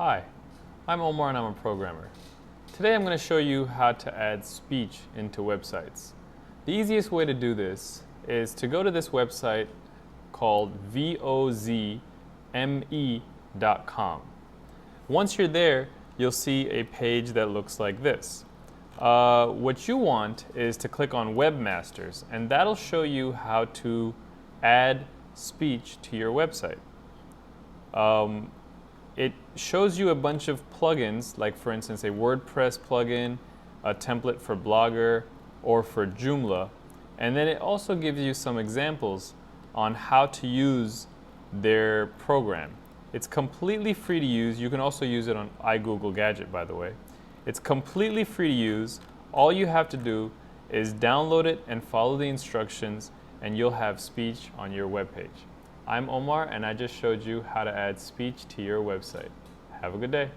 Hi, I'm Omar and I'm a programmer. Today I'm going to show you how to add speech into websites. The easiest way to do this is to go to this website called vozme.com. Once you're there, you'll see a page that looks like this. What you want is to click on Webmasters, and that'll show you how to add speech to your website. It shows you a bunch of plugins, like for instance a WordPress plugin, a template for Blogger, or for Joomla. And then it also gives you some examples on how to use their program. It's completely free to use. You can also use it on iGoogle Gadget, by the way. It's completely free to use. All you have to do is download it and follow the instructions, and you'll have speech on your webpage. I'm Omar, and I just showed you how to add speech to your website. Have a good day.